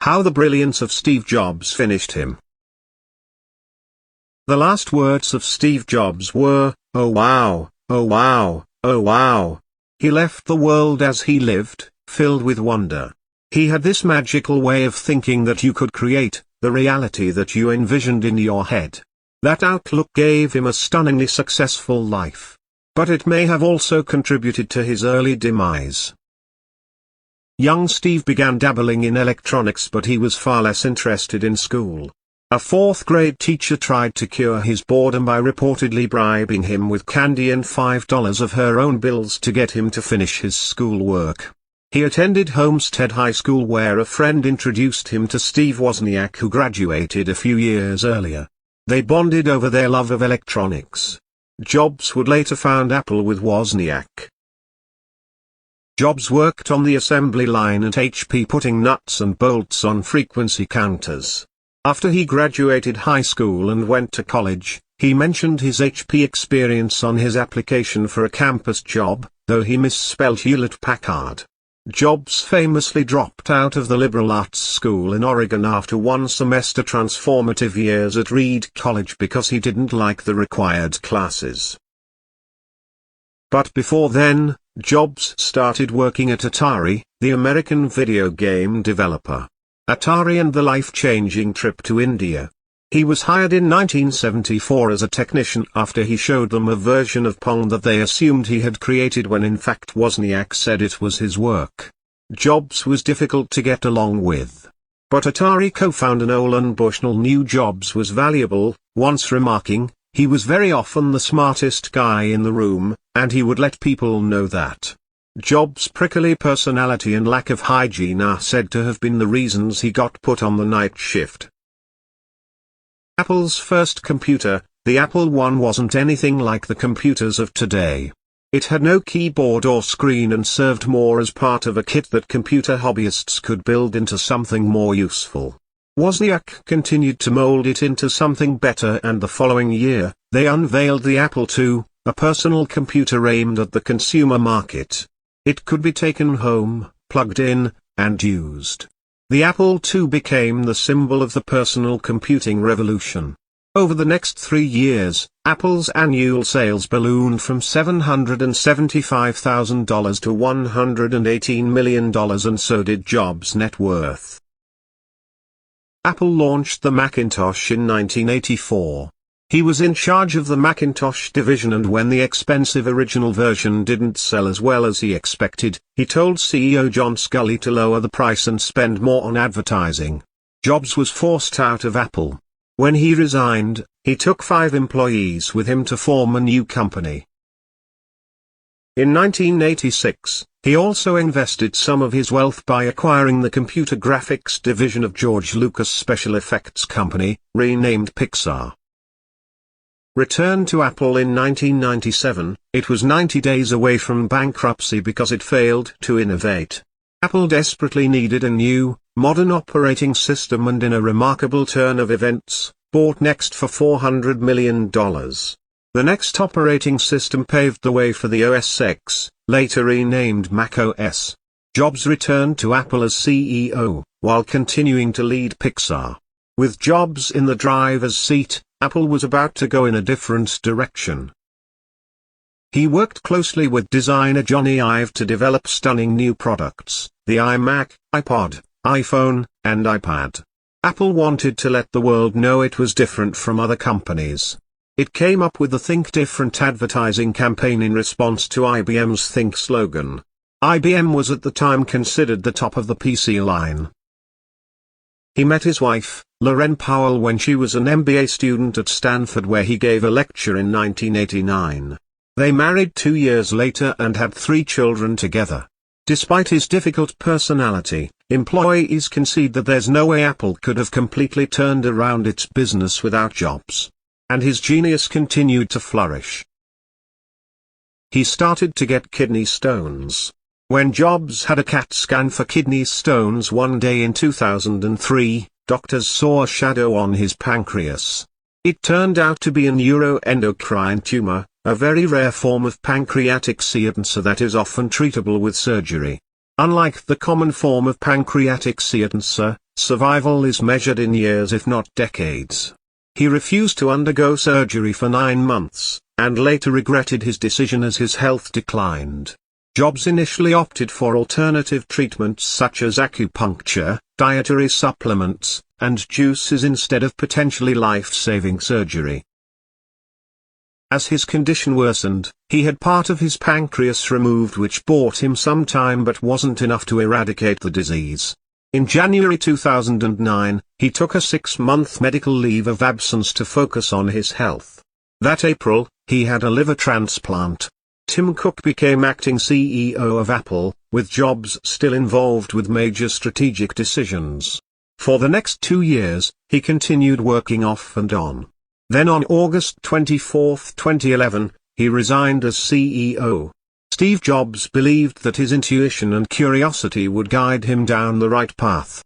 How the brilliance of Steve Jobs finished him. The last words of Steve Jobs were, "Oh wow, oh wow, oh wow." He left the world as he lived, filled with wonder. He had this magical way of thinking that you could create the reality that you envisioned in your head. That outlook gave him a stunningly successful life. But it may have also contributed to his early demise. Young Steve began dabbling in electronics, but he was far less interested in school. A fourth-grade teacher tried to cure his boredom by reportedly bribing him with candy and $5 of her own bills to get him to finish his schoolwork. He attended Homestead High School, where a friend introduced him to Steve Wozniak, who graduated a few years earlier. They bonded over their love of electronics. Jobs would later found Apple with Wozniak. Jobs worked on the assembly line at HP, putting nuts and bolts on frequency counters. After he graduated high school and went to college, he mentioned his HP experience on his application for a campus job, though he misspelled Hewlett-Packard. Jobs famously dropped out of the liberal arts school in Oregon after one semester transformative years at Reed College because he didn't like the required classes. But before then, Jobs started working at Atari, the American video game developer. Atari and the life-changing trip to India. He was hired in 1974 as a technician after he showed them a version of Pong that they assumed he had created, when in fact Wozniak said it was his work. Jobs was difficult to get along with. But Atari co-founder Nolan Bushnell knew Jobs was valuable, once remarking, "He was very often the smartest guy in the room, and he would let people know that." Jobs' prickly personality and lack of hygiene are said to have been the reasons he got put on the night shift. Apple's first computer, the Apple I, wasn't anything like the computers of today. It had no keyboard or screen and served more as part of a kit that computer hobbyists could build into something more useful. Wozniak continued to mold it into something better, and the following year, they unveiled the Apple II, a personal computer aimed at the consumer market. It could be taken home, plugged in, and used. The Apple II became the symbol of the personal computing revolution. Over the next 3 years, Apple's annual sales ballooned from $775,000 to $118 million, and so did Jobs' net worth. Apple launched the Macintosh in 1984. He was in charge of the Macintosh division, and when the expensive original version didn't sell as well as he expected, he told CEO John Sculley to lower the price and spend more on advertising. Jobs was forced out of Apple. When he resigned, he took 5 employees with him to form a new company. In 1986, he also invested some of his wealth by acquiring the computer graphics division of George Lucas' special effects company, renamed Pixar. Returned to Apple in 1997, it was 90 days away from bankruptcy because it failed to innovate. Apple desperately needed a new, modern operating system, and in a remarkable turn of events, bought Next for $400 million. The Next operating system paved the way for the OS X, later renamed Mac OS. Jobs returned to Apple as CEO, while continuing to lead Pixar. With Jobs in the driver's seat, Apple was about to go in a different direction. He worked closely with designer Johnny Ive to develop stunning new products, the iMac, iPod, iPhone, and iPad. Apple wanted to let the world know it was different from other companies. It came up with the Think Different advertising campaign in response to IBM's Think slogan. IBM was at the time considered the top of the PC line. He met his wife, Lorraine Powell, when she was an MBA student at Stanford, where he gave a lecture in 1989. They married 2 years later and had 3 children together. Despite his difficult personality, employees concede that there's no way Apple could have completely turned around its business without Jobs. And his genius continued to flourish. He started to get kidney stones. When Jobs had a CAT scan for kidney stones one day in 2003, doctors saw a shadow on his pancreas. It turned out to be a neuroendocrine tumor, a very rare form of pancreatic cancer that is often treatable with surgery. Unlike the common form of pancreatic cancer, Survival is measured in years if not decades. He refused to undergo surgery for 9 months, and later regretted his decision as his health declined. Jobs initially opted for alternative treatments such as acupuncture, dietary supplements, and juices instead of potentially life-saving surgery. As his condition worsened, he had part of his pancreas removed, which bought him some time but wasn't enough to eradicate the disease. In January 2009, he took a 6-month medical leave of absence to focus on his health. That April, he had a liver transplant. Tim Cook became acting CEO of Apple, with Jobs still involved with major strategic decisions. For the next 2 years, he continued working off and on. Then on August 24, 2011, he resigned as CEO. Steve Jobs believed that his intuition and curiosity would guide him down the right path.